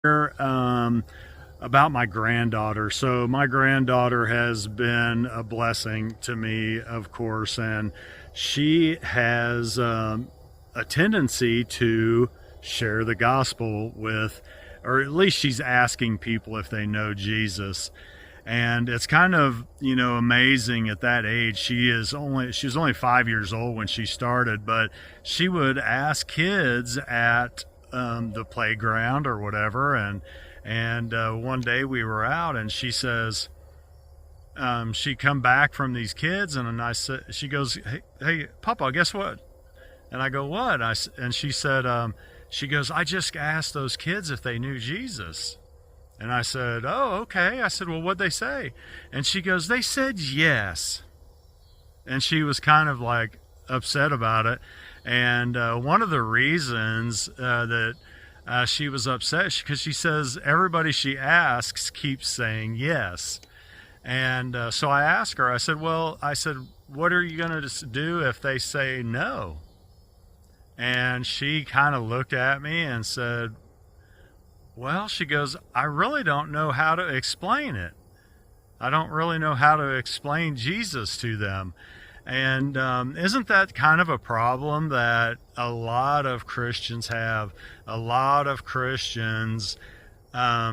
um, about my granddaughter. So my granddaughter has been a blessing to me, of course, and she has a tendency to share the gospel with, or at least she's asking people if they know Jesus. And it's kind of, amazing at that age. She was only 5 years old when she started, but she would ask kids at the playground or whatever. And one day we were out, and she says, she come back from these kids, and she goes, hey, Papa, guess what? And I go, what? And she said, she goes, I just asked those kids if they knew Jesus. And I said, oh, okay. I said, well, what'd they say? And she goes, they said yes. And she was kind of like upset about it. And one of the reasons that she was upset, because she says everybody she asks keeps saying yes. And so I asked her, I said, what are you going to do if they say no? And she kind of looked at me and said, well, she goes, I really don't know how to explain it. I don't really know how to explain Jesus to them. And isn't that kind of a problem that a lot of Christians have? A lot of Christians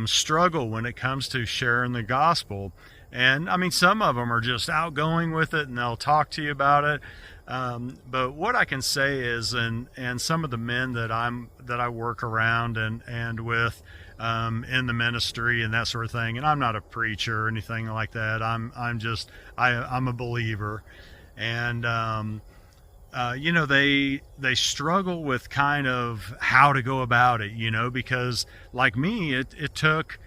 struggle when it comes to sharing the gospel. And I mean, some of them are just outgoing with it and they'll talk to you about it. But what I can say is, and some of the men that I work around and with in the ministry and that sort of thing, and I'm not a preacher or anything like that. I'm a believer, and they struggle with kind of how to go about it, because like me, it took.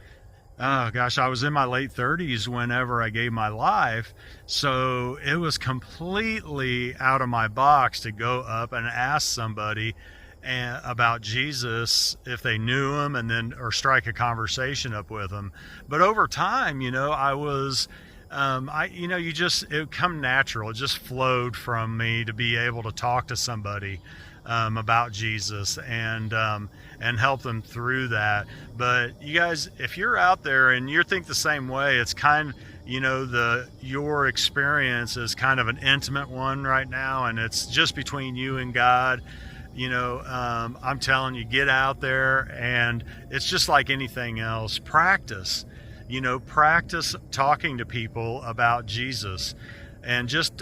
Oh gosh, I was in my late 30s whenever I gave my life. So it was completely out of my box to go up and ask somebody about Jesus if they knew him, and then or strike a conversation up with them. But over time, I was it would come natural. It just flowed from me to be able to talk to somebody about Jesus and help them through that. But you guys, if you're out there and you think the same way, it's kind of, your experience is kind of an intimate one right now, and it's just between you and God. I'm telling you, get out there, and it's just like anything else. Practice talking to people about Jesus, and just